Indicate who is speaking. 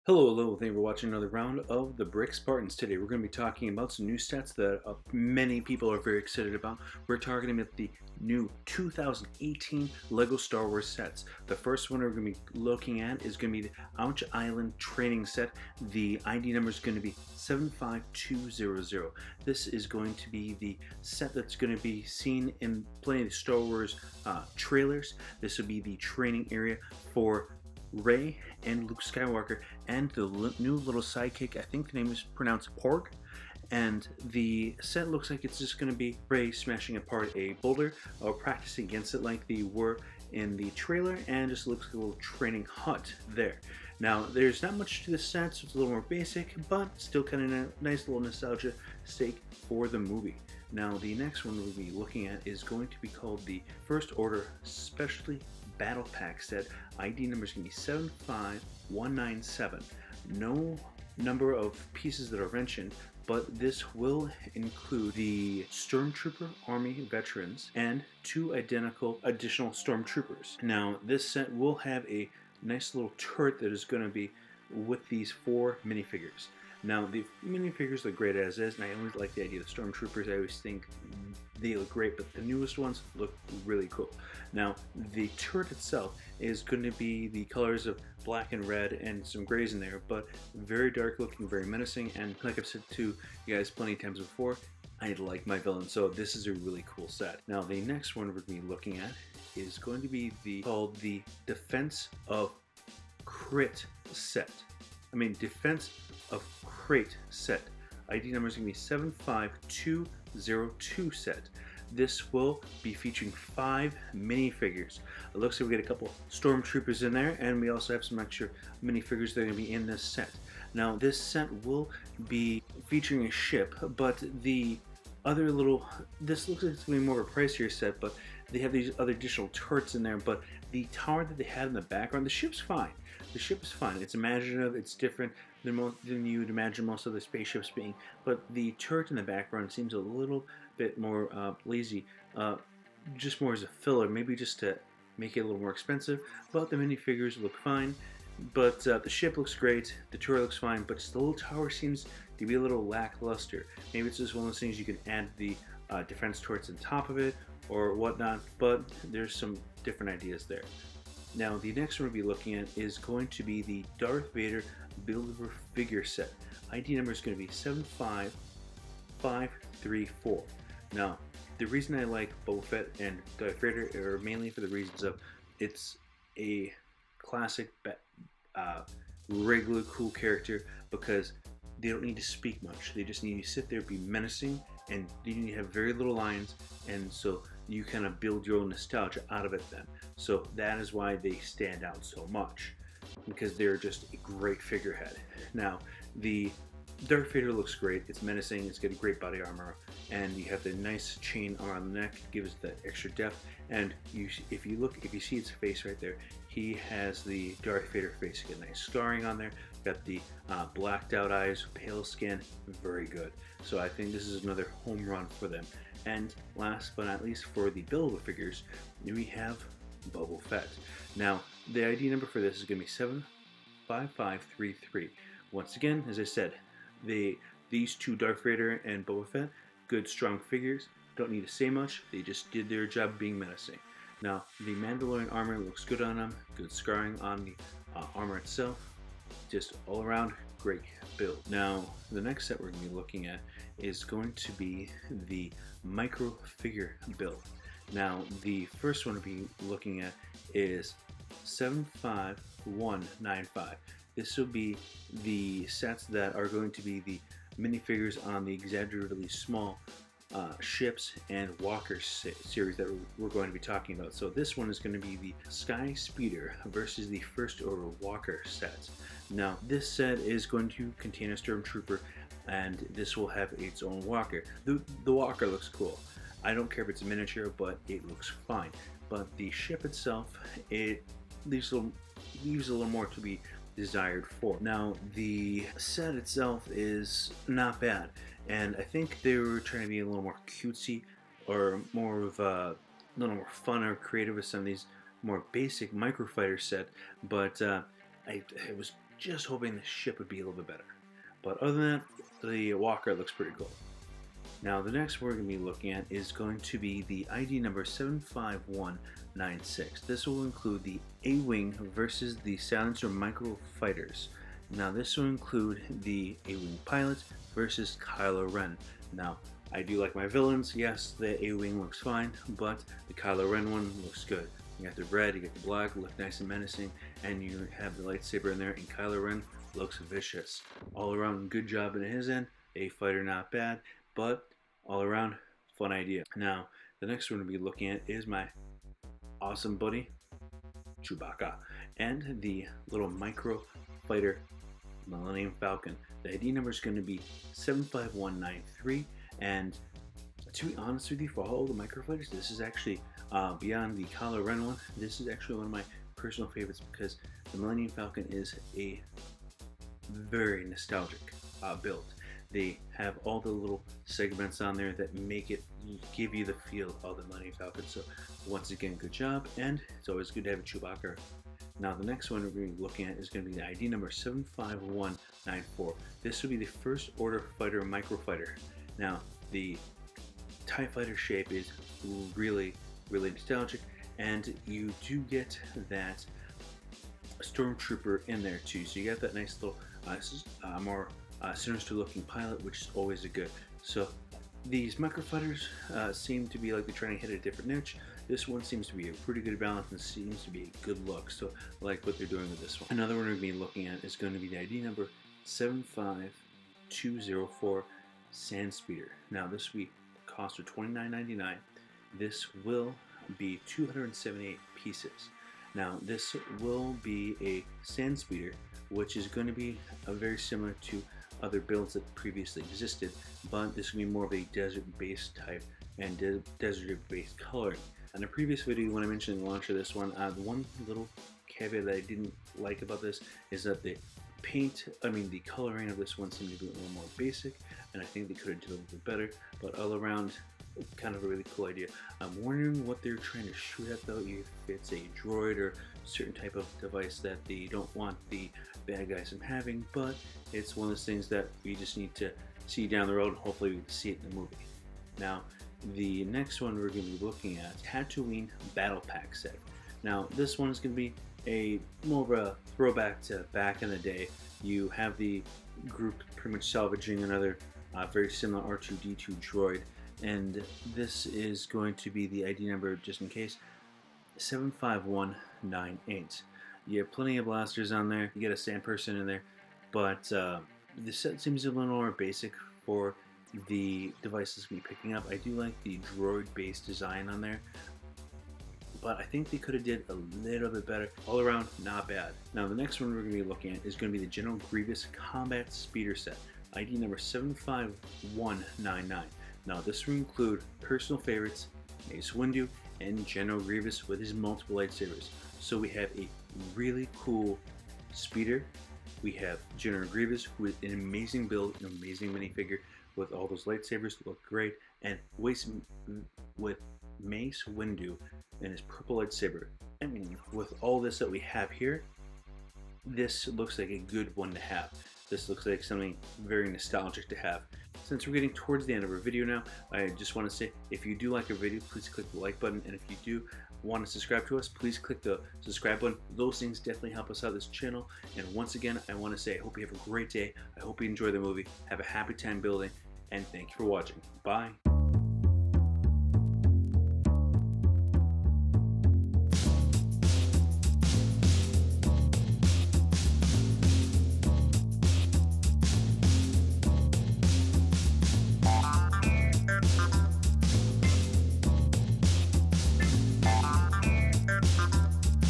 Speaker 1: Hello, hello, thank you for watching another round of the Brick Spartans. Today we're going to be talking about some new sets that many people are very excited about. We're targeting at the new 2018 LEGO Star Wars sets. The first one we're going to be looking at is going to be the Ouch Island Training Set. The ID number is going to be 75200. This is going to be the set that's going to be seen in plenty of the Star Wars trailers. This will be the training area for Rey and Luke Skywalker and the new little sidekick. I think the name is pronounced Porg. And the set looks like it's just going to be Rey smashing apart a boulder or practicing against it like they were in the trailer, and just looks like a little training hut there. Now, there's not much to the set, so it's a little more basic, but still kind of a nice little nostalgia stake for the movie. Now, the next one we'll be looking at is going to be called the First Order Specialty Battle Pack Set. ID number is going to be 75197. No number of pieces that are mentioned, but this will include the Stormtrooper Army veterans and 2 identical additional Stormtroopers. Now, this set will have a nice little turret that is going to be with these 4 minifigures. Now, the minifigures look great as is, and I always like the idea of the Stormtroopers. I always think they look great, but the newest ones look really cool. Now, the turret itself is going to be the colors of black and red and some grays in there, but very dark looking, very menacing, and like I've said to you guys plenty of times before, I like my villain, so this is a really cool set. Now, the next one we're going to be looking at is going to be called the Defense of Crait set. Defense of Crait set. ID number is going to be 75202 set. This will be featuring 5 minifigures. It looks like we get a couple Stormtroopers in there, and we also have some extra minifigures that are going to be in this set. Now, this set will be featuring a ship, but the other this looks like it's going to be more of a pricier set, but they have these other additional turrets in there. But the tower that they had in the background, the ship's fine. The ship is fine. It's imaginative. It's different than you would imagine most of the spaceships being. But the turret in the background seems a little bit more lazy, just more as a filler, maybe just to make it a little more expensive. But the minifigures look fine. But the ship looks great, the turret looks fine, but the little tower seems to be a little lackluster. Maybe it's just one of those things you can add the defense turrets on top of it or whatnot, but there's some different ideas there. Now, the next one we'll be looking at is going to be the Darth Vader Builder Figure Set. ID number is going to be 75534. Now, the reason I like Boba Fett and Darth Vader are mainly for the reasons of it's a classic regular cool character, because they don't need to speak much. They just need to sit there, be menacing, and you need to have very little lines, and so you kind of build your own nostalgia out of it then. So that is why they stand out so much, because they're just a great figurehead. Now, the Darth Vader looks great. It's menacing. It's got a great body armor, and you have the nice chain around the neck, gives it that extra depth. And if you see his face right there, he has the Darth Vader face. You get a nice scarring on there. Got the blacked out eyes, pale skin, very good. So I think this is another home run for them. And last but not least, for the Build-A-Figures, we have Boba Fett. Now, the ID number for this is going to be 75533. Once again, as I said, these 2, Darth Vader and Boba Fett, good strong figures, don't need to say much, they just did their job being menacing. Now, the Mandalorian armor looks good on them, good scarring on the armor itself, just all around great build. Now, the next set we're going to be looking at is going to be the micro figure build. Now, the first one we'll be looking at is 75195. This will be the sets that are going to be the minifigures on the exaggeratedly small ships and walker series that we're going to be talking about. So this one is going to be the Sandspeeder versus the First Order Walker set. Now, this set is going to contain a Stormtrooper, and this will have its own walker. The walker looks cool. I don't care if it's a miniature, but it looks fine. But the ship itself, it leaves a little more to be desired for. Now, the set itself is not bad, and I think they were trying to be a little more cutesy or more of a little more fun or creative with some of these more basic microfighter set, but it was just hoping the ship would be a little bit better. But other than that, the walker looks pretty cool. Now the next we're going to be looking at is going to be the ID number 75196. This will include the A-Wing versus the Silencer Microfighters. Now this will include the A-Wing pilot versus Kylo Ren. Now I do like my villains. Yes, the A-Wing looks fine, but the Kylo Ren one looks good. You got the red, you got the black, look nice and menacing, and you have the lightsaber in there, and Kylo Ren looks vicious. All around good job in his end. A fighter not bad, but all around fun idea. Now the next one we'll be looking at is my awesome buddy Chewbacca and the little micro fighter Millennium Falcon. The ID number is going to be 75193, and to be honest with you, for all the microfighters, this is actually beyond the Kylo Ren one. This is actually one of my personal favorites because the Millennium Falcon is a very nostalgic build. They have all the little segments on there that make it give you the feel of the Millennium Falcon. So once again, good job, and it's always good to have a Chewbacca. Now the next one we're going to be looking at is going to be the ID number 75194. This will be the First Order Fighter Microfighter. Now the TIE Fighter shape is really nostalgic, and you do get that Stormtrooper in there too. So you got that nice little more sinister looking pilot, which is always a good. So these microfighters seem to be like they're trying to hit a different niche. This one seems to be a pretty good balance and seems to be a good look. So I like what they're doing with this one. Another one we're going to be looking at is going to be the ID number 75204 Sandspeeder. Now this will be cost of $29.99. This will be 278 pieces. Now this will be a Sandspeeder, which is going to be very similar to other builds that previously existed, but this will be more of a desert-based type and desert-based coloring. In a previous video, when I mentioned the launch of this one, the one little caveat that I didn't like about this is that the coloring of this one seemed to be a little more basic, and I think they could have done a little bit better, but all around, kind of a really cool idea. I'm wondering what they're trying to shoot at though, if it's a droid or certain type of device that they don't want the bad guys from having, but it's one of those things that we just need to see down the road, and hopefully we can see it in the movie. Now, the next one we're going to be looking at, Tatooine Battle Pack set. Now, this one is going to be a more of a throwback to back in the day. You have the group pretty much salvaging another very similar R2-D2 droid, and this is going to be the ID number, just in case, 75198. You have plenty of blasters on there. You get a sand person in there, but the set seems a little more basic for the devices we're picking up. I do like the droid-based design on there, but I think they could have did a little bit better. All around, not bad. Now the next one we're going to be looking at is going to be the General Grievous Combat Speeder set, ID number 75199. Now this will include personal favorites, Mace Windu, and General Grievous with his multiple lightsabers. So we have a really cool speeder. We have General Grievous with an amazing build, an amazing minifigure with all those lightsabers, look great, and with Mace Windu and his purple lightsaber. I mean, with all this that we have here, this looks like a good one to have. This looks like something very nostalgic to have. Since we're getting towards the end of our video now, I just want to say, if you do like our video, please click the like button, and if you do want to subscribe to us, please click the subscribe button. Those things definitely help us out this channel. And once again, I want to say I hope you have a great day. I hope you enjoy the movie. Have a happy time building, and thank you for watching. Bye.